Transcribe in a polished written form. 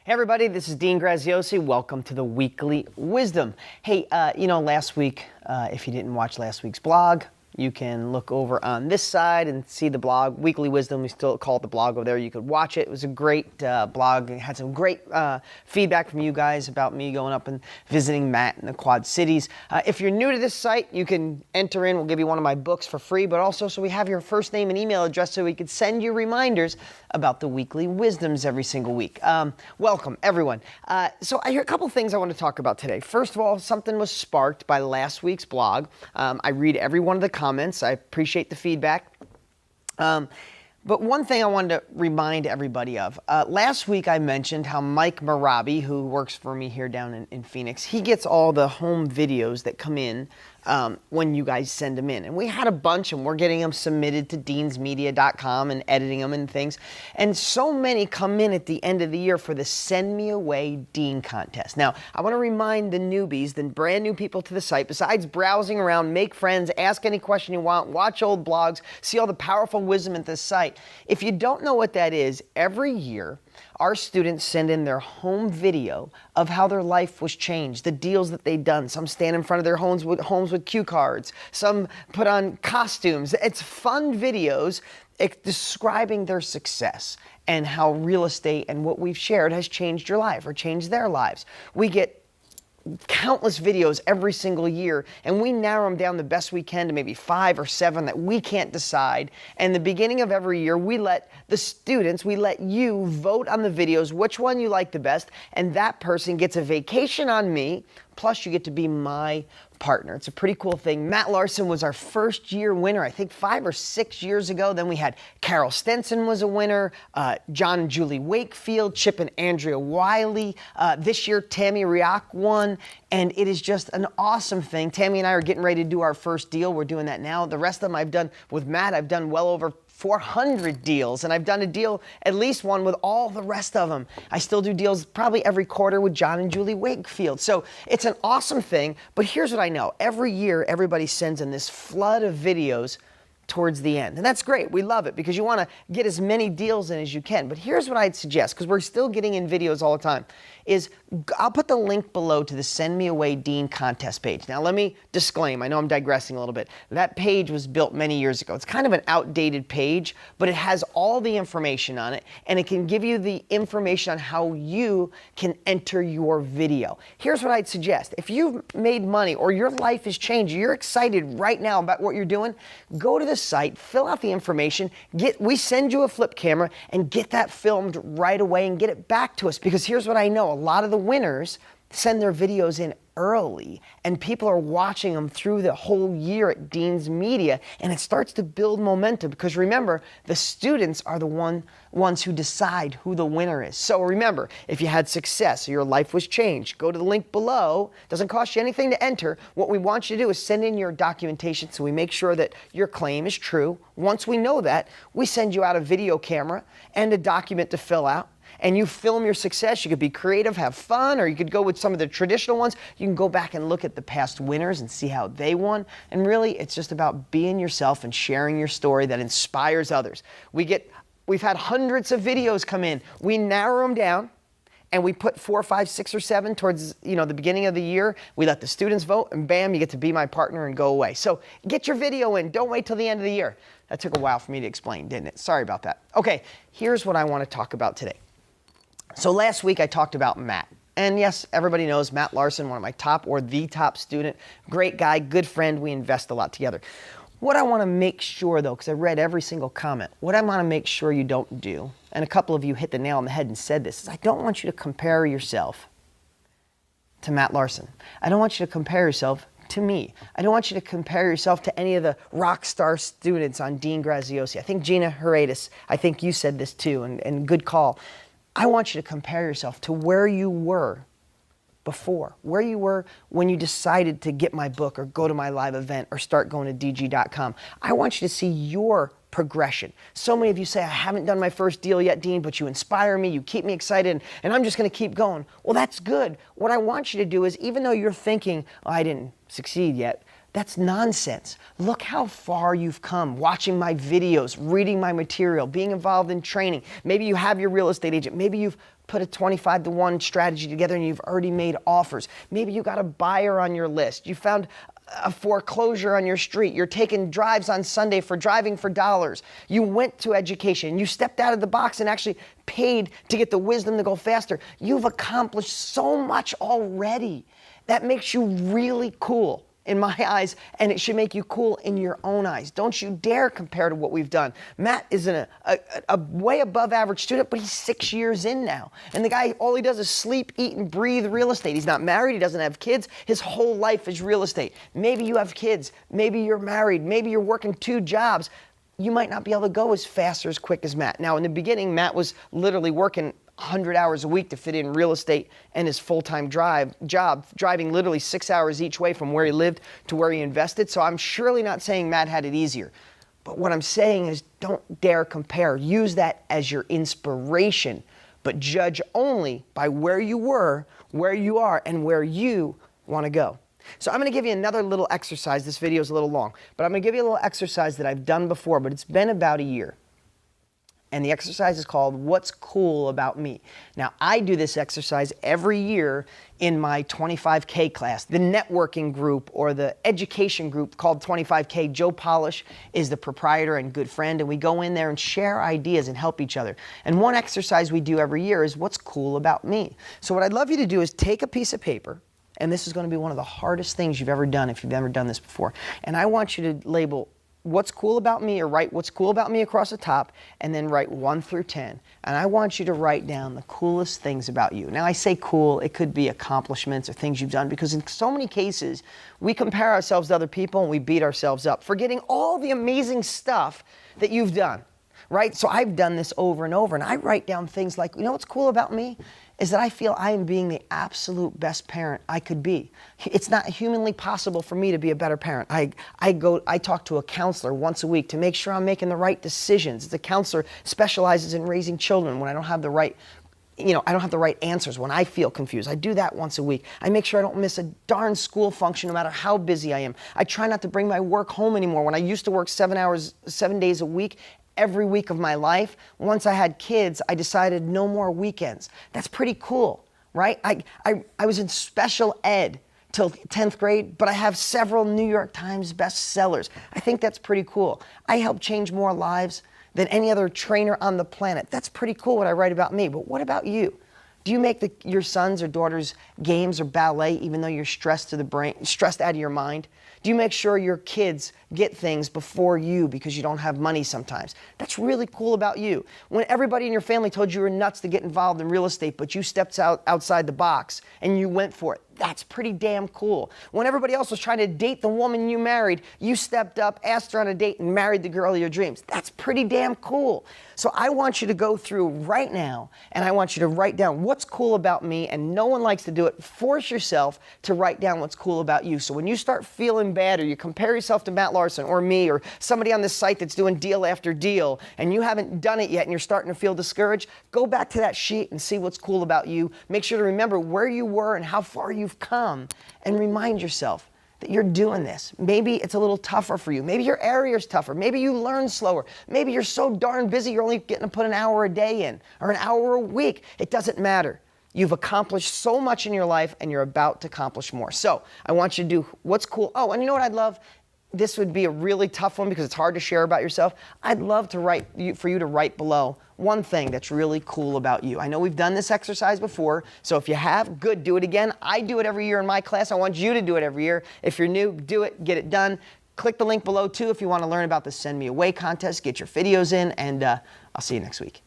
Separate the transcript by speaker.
Speaker 1: Hey everybody, this is Dean Graziosi. Welcome to the Weekly Wisdom. Hey, last week, if you didn't watch last week's blog, you can look over on this side and see the blog, Weekly Wisdom. We still call it the blog over there. You could watch it. It was a great blog. It had some great feedback from you guys about me going up and visiting Matt in the Quad Cities. If you're new to this site, you can enter in. We'll give you one of my books for free, but also so we have your first name and email address so we could send you reminders about the Weekly Wisdoms every single week. Welcome, everyone. So I hear a couple things I want to talk about today. First of all, something was sparked by last week's blog. I read every one of the comments. I appreciate the feedback. But one thing I wanted to remind everybody of. Last week I mentioned how Mike Marabi, who works for me here down in Phoenix, he gets all the home videos that come in when you guys send them in. And we had a bunch, and we're getting them submitted to deansmedia.com and editing them and things. And so many come in at the end of the year for the Send Me Away Dean contest. Now, I want to remind the newbies, the brand new people to the site, besides browsing around, make friends, ask any question you want, watch old blogs, see all the powerful wisdom at this site. If you don't know what that is, every year, our students send in their home video of how their life was changed, the deals that they've done. Some stand in front of their homes with cue cards. Some put on costumes. It's fun videos describing their success and how real estate and what we've shared has changed your life or changed their lives. We get countless videos every single year, and we narrow them down the best we can to maybe 5 or 7 that we can't decide. And the beginning of every year, we let the students, we let you vote on the videos, which one you like the best, and that person gets a vacation on me, plus you get to be my partner. It's a pretty cool thing. Matt Larson was our first year winner, I think 5 or 6 years ago. Then we had Carol Stenson was a winner, John and Julie Wakefield, Chip and Andrea Wiley. This year, Tammy Riak won, and it is just an awesome thing. Tammy and I are getting ready to do our first deal. We're doing that now. The rest of them I've done with Matt. I've done well over 400 deals, and I've done a deal, at least one, with all the rest of them. I still do deals probably every quarter with John and Julie Wakefield. So it's an awesome thing, but here's what I know. Every year, everybody sends in this flood of videos towards the end. And that's great. We love it because you want to get as many deals in as you can. But here's what I'd suggest, because we're still getting in videos all the time, is I'll put the link below to the Send Me Away Dean contest page. Now, let me disclaim, I know I'm digressing a little bit. That page was built many years ago. It's kind of an outdated page, but it has all the information on it, and it can give you the information on how you can enter your video. Here's what I'd suggest. If you've made money or your life has changed, you're excited right now about what you're doing, go to the site, fill out the information, we send you a flip camera, and get that filmed right away and get it back to us. Because here's what I know. A lot of the winners send their videos in early, and people are watching them through the whole year at Dean's Media, and it starts to build momentum because remember, the students are the ones who decide who the winner is. So remember, if you had success or your life was changed, go to the link below. It doesn't cost you anything to enter. What we want you to do is send in your documentation so we make sure that your claim is true. Once we know that, we send you out a video camera and a document to fill out. And you film your success. You could be creative, have fun, or you could go with some of the traditional ones. You can go back and look at the past winners and see how they won. And really, it's just about being yourself and sharing your story that inspires others. We've had hundreds of videos come in. We narrow them down, and we put 4, 5, 6, or 7 towards the beginning of the year. We let the students vote, and bam, you get to be my partner and go away. So get your video in. Don't wait till the end of the year. That took a while for me to explain, didn't it? Sorry about that. Okay, here's what I want to talk about today. So last week I talked about Matt. And yes, everybody knows Matt Larson, one of my top or the top student. Great guy, good friend. We invest a lot together. What I want to make sure, though, because I read every single comment, what I want to make sure you don't do, and a couple of you hit the nail on the head and said this, is I don't want you to compare yourself to Matt Larson. I don't want you to compare yourself to me. I don't want you to compare yourself to any of the rock star students on Dean Graziosi. I think Gina Heradis, I think you said this too, and good call. I want you to compare yourself to where you were before, where you were when you decided to get my book or go to my live event or start going to DG.com. I want you to see your progression. So many of you say, I haven't done my first deal yet, Dean, but you inspire me, you keep me excited, and I'm just going to keep going. Well, that's good. What I want you to do is, even though you're thinking, oh, I didn't succeed yet, That's nonsense. Look how far you've come watching my videos, reading my material, being involved in training. Maybe you have your real estate agent. Maybe you've put a 25-to-1 strategy together and you've already made offers. Maybe you got a buyer on your list. You found a foreclosure on your street. You're taking drives on Sunday for driving for dollars. You went to education. You stepped out of the box and actually paid to get the wisdom to go faster. You've accomplished so much already. That makes you really cool in my eyes, and it should make you cool in your own eyes. Don't you dare compare to what we've done. Matt is a way above average student, but he's 6 years in now. And the guy, all he does is sleep, eat, and breathe real estate. He's not married, he doesn't have kids. His whole life is real estate. Maybe you have kids, maybe you're married, maybe you're working 2 jobs. You might not be able to go as fast or as quick as Matt. Now, in the beginning, Matt was literally working 100 hours a week to fit in real estate and his full-time job, driving literally 6 hours each way from where he lived to where he invested. So I'm surely not saying Matt had it easier. But what I'm saying is don't dare compare. Use that as your inspiration, but judge only by where you were, where you are, and where you want to go. So I'm going to give you another little exercise. This video is a little long, but I'm going to give you a little exercise that I've done before, but it's been about a year. And the exercise is called What's Cool About Me. Now, I do this exercise every year in my 25K class, the networking group or the education group called 25K. Joe Polish is the proprietor and good friend, and we go in there and share ideas and help each other. And one exercise we do every year is What's Cool About Me. So what I'd love you to do is take a piece of paper, and this is going to be one of the hardest things you've ever done if you've ever done this before. And I want you to label what's cool about me, or write what's cool about me across the top, and then write 1 through 10. And I want you to write down the coolest things about you. Now, I say cool, it could be accomplishments or things you've done, because in so many cases, we compare ourselves to other people and we beat ourselves up, forgetting all the amazing stuff that you've done, right? So I've done this over and over, and I write down things like, you know what's cool about me? Is that I feel I am being the absolute best parent I could be. It's not humanly possible for me to be a better parent. I talk to a counselor once a week to make sure I'm making the right decisions. The counselor specializes in raising children when I don't have the right, I don't have the right answers, when I feel confused. I do that once a week. I make sure I don't miss a darn school function no matter how busy I am. I try not to bring my work home anymore. When I used to work 7 days a week, every week of my life, once I had kids, I decided no more weekends. That's pretty cool, right? I was in special ed till 10th grade, but I have several New York Times bestsellers. I think that's pretty cool. I help change more lives than any other trainer on the planet. That's pretty cool what I write about me, but what about you? Do you make your sons or daughters games or ballet even though you're stressed to the brain, stressed out of your mind? Do you make sure your kids get things before you because you don't have money sometimes? That's really cool about you. When everybody in your family told you were nuts to get involved in real estate, but you stepped outside the box and you went for it, that's pretty damn cool. When everybody else was trying to date the woman you married, you stepped up, asked her on a date, and married the girl of your dreams. That's pretty damn cool. So I want you to go through right now, and I want you to write down what's cool about me, and no one likes to do it. Force yourself to write down what's cool about you. So when you start feeling bad, or you compare yourself to Matt Larson or me or somebody on this site that's doing deal after deal, and you haven't done it yet and you're starting to feel discouraged, go back to that sheet and see what's cool about you. Make sure to remember where you were and how far you've come, and remind yourself that you're doing this. Maybe it's a little tougher for you. Maybe your area is tougher. Maybe you learn slower. Maybe you're so darn busy you're only getting to put an hour a day in or an hour a week. It doesn't matter. You've accomplished so much in your life, and you're about to accomplish more. So I want you to do what's cool. Oh, and you know what I'd love? This would be a really tough one because it's hard to share about yourself. I'd love to for you to write below one thing that's really cool about you. I know we've done this exercise before, so if you have, good, do it again. I do it every year in my class. I want you to do it every year. If you're new, do it, get it done. Click the link below too if you want to learn about the Send Me Away contest, get your videos in, and I'll see you next week.